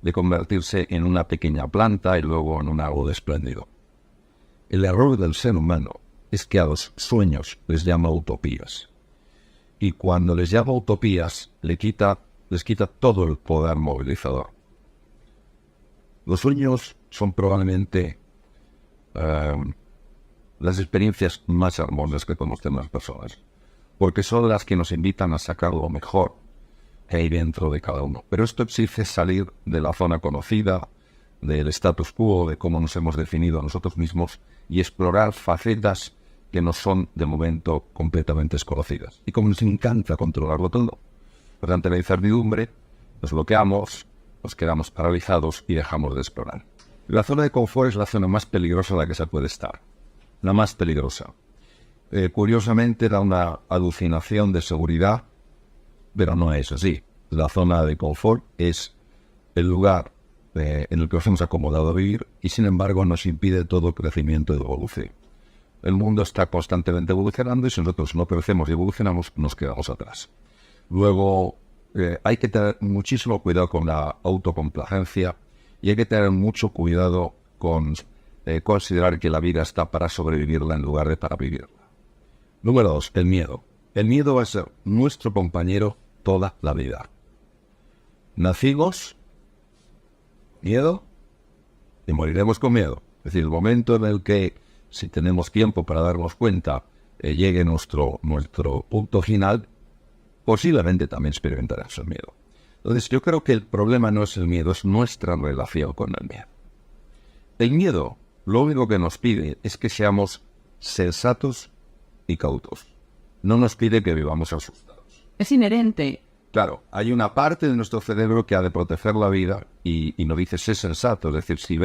de convertirse en una pequeña planta y luego en un árbol espléndido. El error del ser humano es que a los sueños les llama utopías. Y cuando les llama utopías, les quita todo el poder movilizador. Los sueños son probablemente las experiencias más hermosas que conocen las personas, porque son las que nos invitan a sacar lo mejor que hay dentro de cada uno. Pero esto exige salir de la zona conocida, del status quo, de cómo nos hemos definido a nosotros mismos, y explorar facetas que nos son de momento completamente desconocidas. Y como nos encanta controlarlo todo, pues ante la incertidumbre nos bloqueamos, nos quedamos paralizados y dejamos de explorar. La zona de confort es la zona más peligrosa en la que se puede estar. La más peligrosa. Curiosamente da una alucinación de seguridad, pero no es así. La zona de confort es el lugar en el que nos hemos acomodado a vivir y sin embargo nos impide todo crecimiento y evolución. El mundo está constantemente evolucionando y si nosotros no crecemos y evolucionamos, nos quedamos atrás. Luego, hay que tener muchísimo cuidado con la autocomplacencia y hay que tener mucho cuidado con considerar que la vida está para sobrevivirla en lugar de para vivirla. Número 2, el miedo. El miedo va a ser nuestro compañero toda la vida. Nacimos miedo y moriremos con miedo. Es decir, el momento en el que, si tenemos tiempo para darnos cuenta, llegue nuestro punto final, posiblemente también experimentarás el miedo. Entonces, yo creo que el problema no es el miedo, es nuestra relación con el miedo. El miedo, lo único que nos pide es que seamos sensatos y cautos. No nos pide que vivamos asustados.
Es inherente.
Claro, hay una parte de nuestro cerebro que ha de proteger la vida y nos dice sé sensato. Es decir, si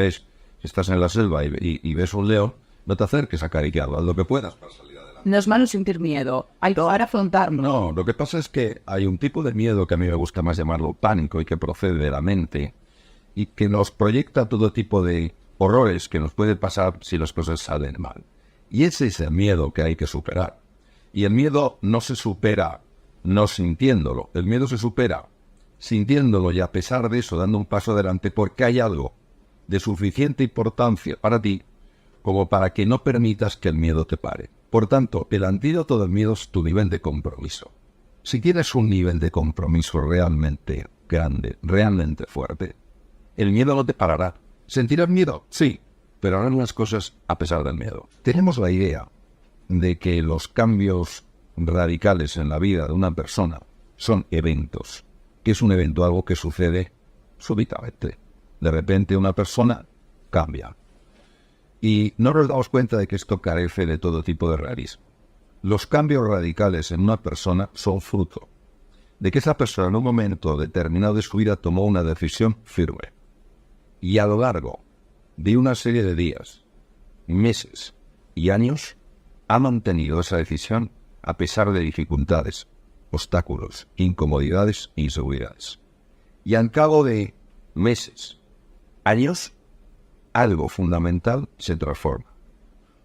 estás en la selva y ves un león, no te acerques a acariciarlo, haz lo que puedas para salir adelante.
No es malo sentir miedo, hay que afrontarlo.
No, lo que pasa es que hay un tipo de miedo que a mí me gusta más llamarlo pánico y que procede de la mente y que nos proyecta todo tipo de horrores que nos puede pasar si las cosas salen mal. Y ese es el miedo que hay que superar. Y el miedo no se supera no sintiéndolo. El miedo se supera sintiéndolo y a pesar de eso dando un paso adelante porque hay algo de suficiente importancia para ti como para que no permitas que el miedo te pare. Por tanto, el antídoto del miedo es tu nivel de compromiso. Si tienes un nivel de compromiso realmente grande, realmente fuerte, el miedo no te parará. ¿Sentirás miedo? Sí, pero harán las cosas a pesar del miedo. Tenemos la idea de que los cambios radicales en la vida de una persona son eventos. ¿Qué es un evento? Algo que sucede súbitamente. De repente una persona cambia. Y no nos damos cuenta de que esto carece de todo tipo de realismo. Los cambios radicales en una persona son fruto de que esa persona en un momento determinado de su vida tomó una decisión firme. Y a lo largo de una serie de días, meses y años, ha mantenido esa decisión a pesar de dificultades, obstáculos, incomodidades e inseguridades. Y al cabo de meses, años, algo fundamental se transforma.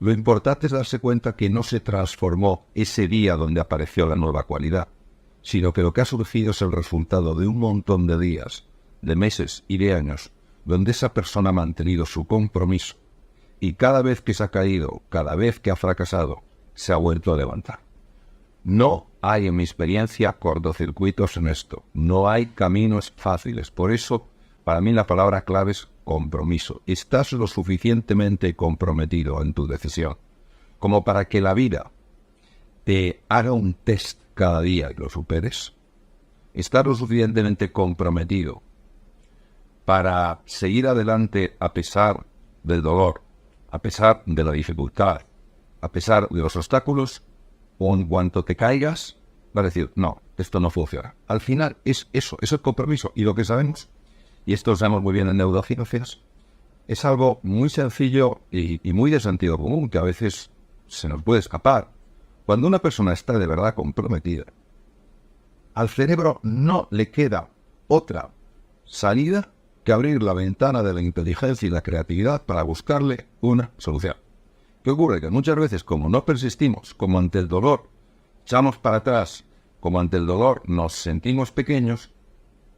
Lo importante es darse cuenta que no se transformó ese día donde apareció la nueva cualidad, sino que lo que ha surgido es el resultado de un montón de días, de meses y de años, donde esa persona ha mantenido su compromiso y cada vez que se ha caído, cada vez que ha fracasado, se ha vuelto a levantar. No hay en mi experiencia cortocircuitos en esto, no hay caminos fáciles, por eso para mí la palabra clave es compromiso. Estás lo suficientemente comprometido en tu decisión como para que la vida te haga un test cada día y lo superes. Estás lo suficientemente comprometido para seguir adelante a pesar del dolor, a pesar de la dificultad, a pesar de los obstáculos, o en cuanto te caigas, vas a decir, no, esto no funciona. Al final es eso, es el compromiso. Y lo que sabemos, y esto lo sabemos muy bien en neurociencias, es algo muy sencillo y muy de sentido común, que a veces se nos puede escapar. Cuando una persona está de verdad comprometida, al cerebro no le queda otra salida que abrir la ventana de la inteligencia y la creatividad para buscarle una solución. ¿Qué ocurre? Que muchas veces, como no persistimos, como ante el dolor echamos para atrás, como ante el dolor nos sentimos pequeños,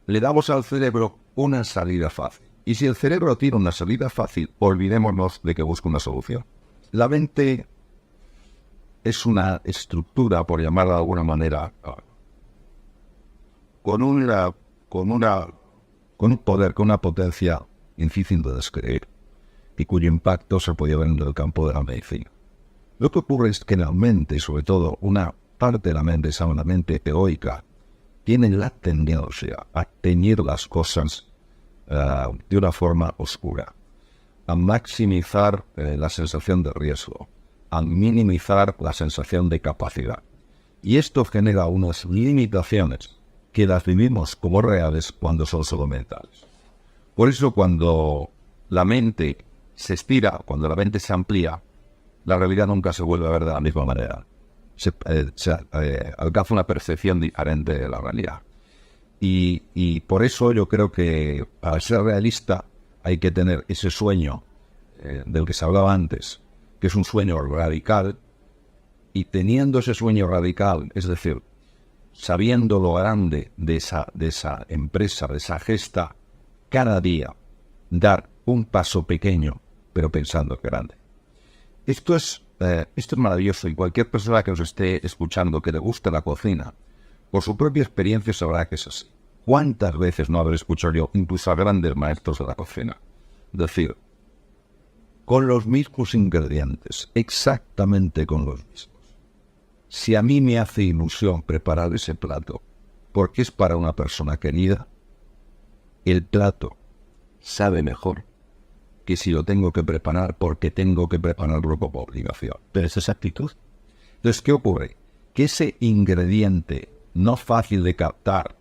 le damos al cerebro una salida fácil. Y si el cerebro tiene una salida fácil, olvidémonos de que busca una solución. La mente es una estructura, por llamarla de alguna manera, con un poder, con una potencia difícil de describir, y cuyo impacto se podía ver en el campo de la medicina. Lo que ocurre es que la mente, sobre todo una parte de la mente, esa la mente egoica, tiene la tendencia a teñir las cosas de una forma oscura, a maximizar la sensación de riesgo, a minimizar la sensación de capacidad. Y esto genera unas limitaciones que las vivimos como reales cuando son solo mentales. Por eso cuando la mente se estira, cuando la mente se amplía, la realidad nunca se vuelve a ver de la misma manera. Se alcanza una percepción diferente de la realidad. Y por eso yo creo que para ser realista hay que tener ese sueño del que se hablaba antes, que es un sueño radical, y teniendo ese sueño radical, es decir, sabiendo lo grande de esa empresa, de esa gesta, cada día dar un paso pequeño, pero pensando en grande. Esto es maravilloso, y cualquier persona que nos esté escuchando que le guste la cocina, por su propia experiencia sabrá que es así. ¿Cuántas veces no habré escuchado yo, incluso a grandes maestros de la cocina, decir, con los mismos ingredientes, exactamente con los mismos? Si a mí me hace ilusión preparar ese plato, porque es para una persona querida, el plato sabe mejor que si lo tengo que preparar porque tengo que prepararlo por obligación.
Pero esa es actitud.
Entonces, ¿qué ocurre? Que ese ingrediente no fácil de captar,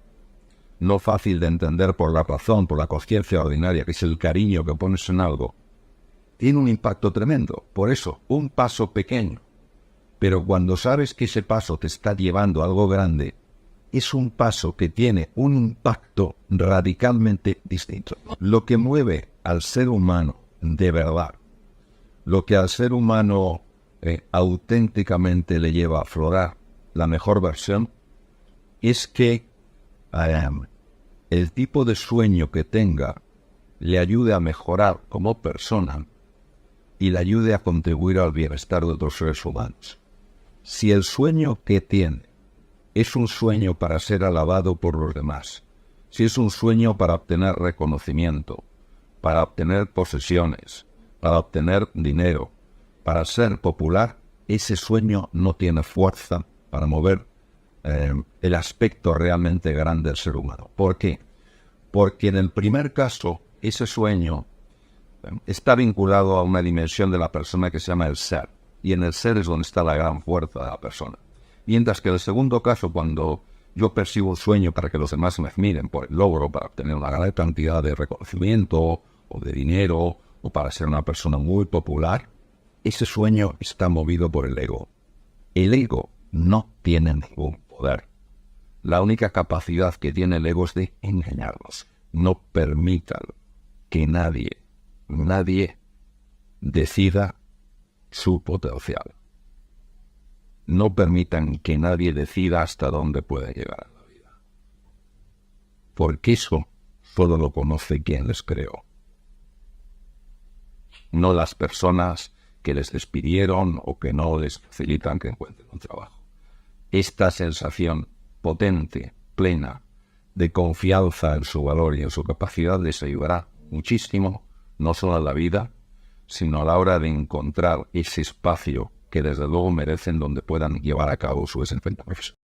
no fácil de entender por la razón, por la conciencia ordinaria, que es el cariño que pones en algo, tiene un impacto tremendo. Por eso, un paso pequeño. Pero cuando sabes que ese paso te está llevando a algo grande, es un paso que tiene un impacto radicalmente distinto. Lo que mueve al ser humano de verdad, lo que al ser humano auténticamente le lleva a aflorar la mejor versión, es que el tipo de sueño que tenga le ayude a mejorar como persona y le ayude a contribuir al bienestar de otros seres humanos. Si el sueño que tiene es un sueño para ser alabado por los demás, si es un sueño para obtener reconocimiento, para obtener posesiones, para obtener dinero, para ser popular, ese sueño no tiene fuerza para mover el aspecto realmente grande del ser humano. ¿Por qué? Porque en el primer caso, ese sueño está vinculado a una dimensión de la persona que se llama el ser, y en el ser es donde está la gran fuerza de la persona. Mientras que en el segundo caso, cuando yo persigo un sueño para que los demás me admiren por el logro, para obtener una gran cantidad de reconocimiento o de dinero, o para ser una persona muy popular, ese sueño está movido por el ego. El ego no tiene ningún poder. La única capacidad que tiene el ego es de engañarnos. No permitan que nadie decida su potencial. No permitan que nadie decida hasta dónde puede llegar en la vida. Porque eso solo lo conoce quien les creó. No las personas que les despidieron o que no les facilitan que encuentren un trabajo. Esta sensación potente, plena, de confianza en su valor y en su capacidad les ayudará muchísimo, no solo en la vida, sino a la hora de encontrar ese espacio que desde luego merecen donde puedan llevar a cabo su desempeño profesional.